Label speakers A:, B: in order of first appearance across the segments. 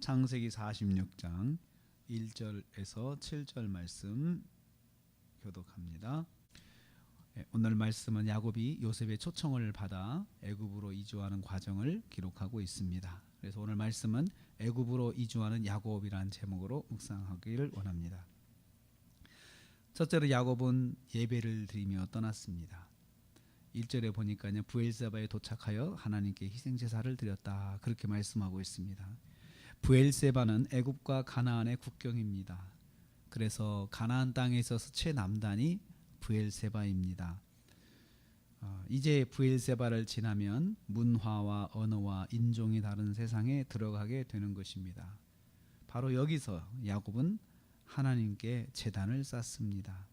A: 창세기 46장 1절에서 7절 말씀 교독합니다. 오늘 말씀은 야곱이 요셉의 초청을 받아 애굽으로 이주하는 과정을 기록하고 있습니다. 그래서 오늘 말씀은 애굽으로 이주하는 야곱이라는 제목으로 묵상하기를 원합니다. 첫째로 야곱은 예배를 드리며 떠났습니다. 1절에 보니까요, 브엘세바에 도착하여 하나님께 희생제사를 드렸다, 그렇게 말씀하고 있습니다. 브엘세바는 애굽과 가나안의 국경입니다. 그래서 가나안 땅에 있어서 최남단이 브엘세바입니다. 이제 브엘세바를 지나면 문화와 언어와 인종이 다른 세상에 들어가게 되는 것입니다. 바로 여기서 야곱은 하나님께 제단을 쌓습니다.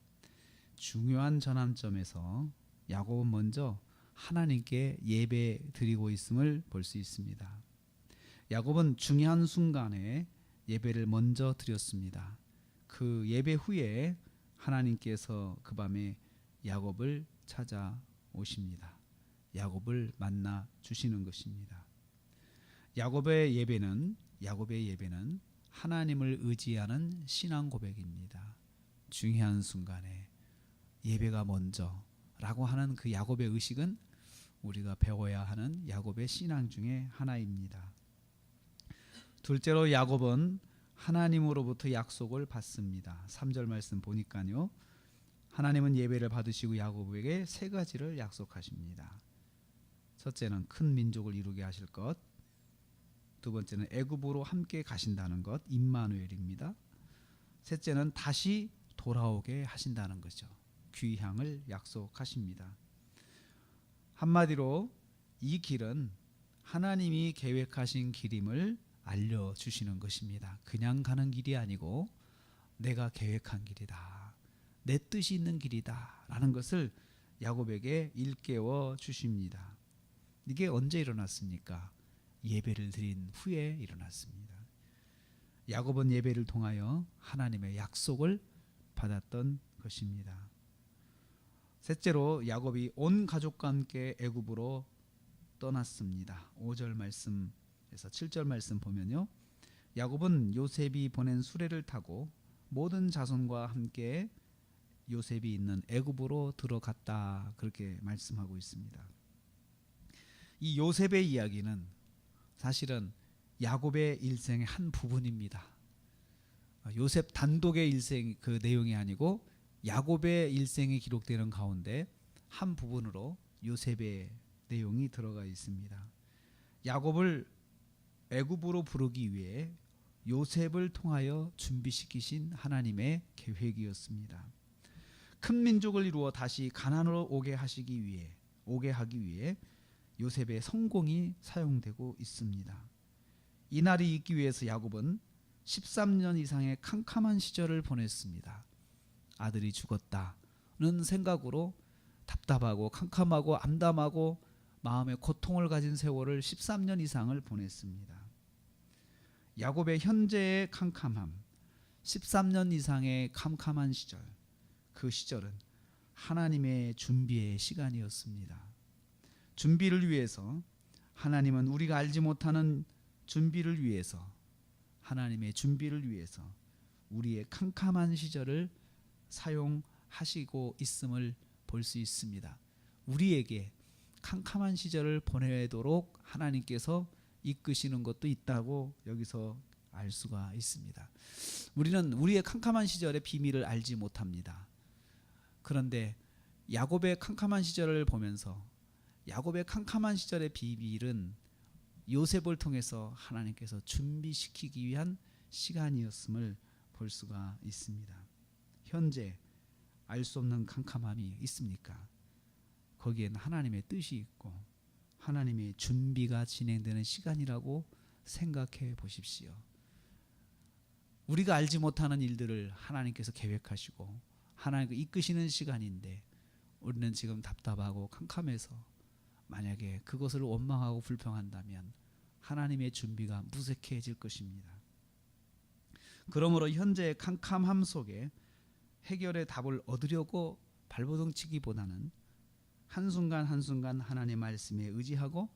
A: 중요한 전환점에서 야곱은 먼저 하나님께 예배 드리고 있음을 볼 수 있습니다. 야곱은 중요한 순간에 예배를 먼저 드렸습니다. 그 예배 후에 하나님께서 그 밤에 야곱을 찾아오십니다. 야곱을 만나 주시는 것입니다. 야곱의 예배는 하나님을 의지하는 신앙 고백입니다. 중요한 순간에 예배가 먼저 라고 하는 그 야곱의 의식은 우리가 배워야 하는 야곱의 신앙 중에 하나입니다. 둘째로 야곱은 하나님으로부터 약속을 받습니다. 3절 말씀 보니까요, 하나님은 예배를 받으시고 야곱에게 세 가지를 약속하십니다. 첫째는 큰 민족을 이루게 하실 것, 두 번째는 애굽으로 함께 가신다는 것, 임마누엘입니다. 셋째는 다시 돌아오게 하신다는 거죠. 귀향을 약속하십니다. 한마디로 이 길은 하나님이 계획하신 길임을 알려주시는 것입니다. 그냥 가는 길이 아니고 내가 계획한 길이다, 내 뜻이 있는 길이다 라는 것을 야곱에게 일깨워 주십니다. 이게 언제 일어났습니까? 예배를 드린 후에 일어났습니다. 야곱은 예배를 통하여 하나님의 약속을 받았던 것입니다. 셋째로 야곱이 온 가족과 함께 애굽으로 떠났습니다. 5절 말씀에서 7절 말씀 보면요, 야곱은 요셉이 보낸 수레를 타고 모든 자손과 함께 요셉이 있는 애굽으로 들어갔다, 그렇게 말씀하고 있습니다. 이 요셉의 이야기는 사실은 야곱의 일생의 한 부분입니다. 요셉 단독의 일생 그 내용이 아니고 야곱의 일생이 기록되는 가운데 한 부분으로 요셉의 내용이 들어가 있습니다. 야곱을 애굽으로 부르기 위해 요셉을 통하여 준비시키신 하나님의 계획이었습니다. 큰 민족을 이루어 다시 가나안으로 오게 하기 위해 요셉의 성공이 사용되고 있습니다. 이 날이 있기 위해서 야곱은 13년 이상의 캄캄한 시절을 보냈습니다. 아들이 죽었다는 생각으로 답답하고 캄캄하고 암담하고 마음의 고통을 가진 세월을 13년 이상을 보냈습니다. 야곱의 현재의 캄캄함, 13년 이상의 캄캄한 시절, 그 시절은 하나님의 준비의 시간이었습니다. 준비를 위해서 하나님은 우리가 알지 못하는 준비를 위해서, 하나님의 준비를 위해서 우리의 캄캄한 시절을 사용하시고 있음을 볼 수 있습니다. 우리에게 캄캄한 시절을 보내도록 하나님께서 이끄시는 것도 있다고 여기서 알 수가 있습니다. 우리는 우리의 캄캄한 시절의 비밀을 알지 못합니다. 그런데 야곱의 캄캄한 시절을 보면서 야곱의 캄캄한 시절의 비밀은 요셉을 통해서 하나님께서 준비시키기 위한 시간이었음을 볼 수가 있습니다. 현재 알 수 없는 캄캄함이 있습니까? 거기엔 하나님의 뜻이 있고 하나님의 준비가 진행되는 시간이라고 생각해 보십시오. 우리가 알지 못하는 일들을 하나님께서 계획하시고 하나님께서 이끄시는 시간인데 우리는 지금 답답하고 캄캄해서 만약에 그것을 원망하고 불평한다면 하나님의 준비가 무색해질 것입니다. 그러므로 현재의 캄캄함 속에 해결의 답을 얻으려고 발버둥치기보다는 한순간 한순간 하나님의 말씀에 의지하고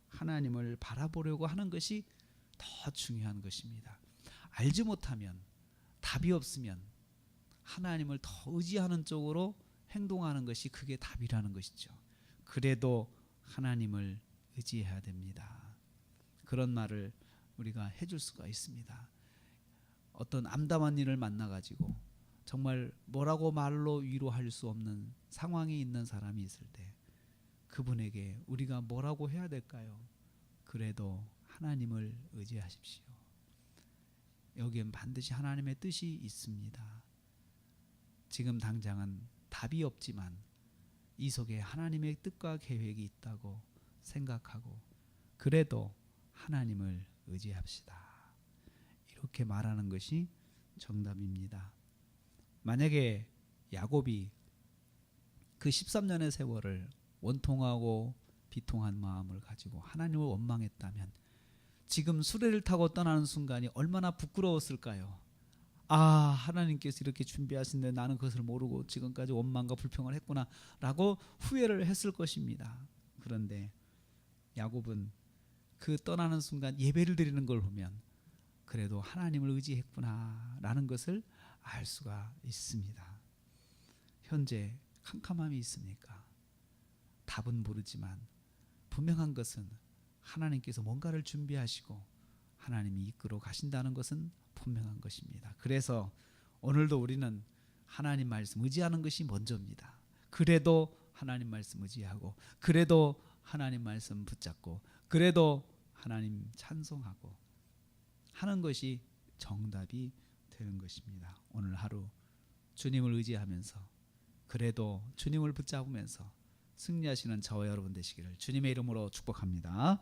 A: 하나님을 바라보려고 하는 것이 더 중요한 것입니다. 알지 못하면, 답이 없으면 하나님을 더 의지하는 쪽으로 행동하는 것이 그게 답이라는 것이죠. 그래도 하나님을 의지해야 됩니다. 그런 말을 우리가 해줄 수가 있습니다. 어떤 암담한 일을 만나가지고 정말 뭐라고 말로 위로할 수 없는 상황에 있는 사람이 있을 때 그분에게 우리가 뭐라고 해야 될까요? 그래도 하나님을 의지하십시오. 여기엔 반드시 하나님의 뜻이 있습니다. 지금 당장은 답이 없지만 이 속에 하나님의 뜻과 계획이 있다고 생각하고 그래도 하나님을 의지합시다. 이렇게 말하는 것이 정답입니다. 만약에 야곱이 그 13년의 세월을 원통하고 비통한 마음을 가지고 하나님을 원망했다면 지금 수레를 타고 떠나는 순간이 얼마나 부끄러웠을까요? 아, 하나님께서 이렇게 준비하신데 나는 그것을 모르고 지금까지 원망과 불평을 했구나 라고 후회를 했을 것입니다. 그런데 야곱은 그 떠나는 순간 예배를 드리는 걸 보면 그래도 하나님을 의지했구나 라는 것을 알 수가 있습니다. 현재 캄캄함이 있습니까? 답은 모르지만 분명한 것은 하나님께서 뭔가를 준비하시고 하나님이 이끌어 가신다는 것은 분명한 것입니다. 그래서 오늘도 우리는 하나님 말씀 의지하는 것이 먼저입니다. 그래도 하나님 말씀 의지하고 그래도 하나님 말씀 붙잡고 그래도 하나님 찬송하고 하는 것이 정답이 되는 것입니다. 오늘 하루 주님을 의지하면서 그래도 주님을 붙잡으면서 승리하시는 저와 여러분 되시기를 주님의 이름으로 축복합니다.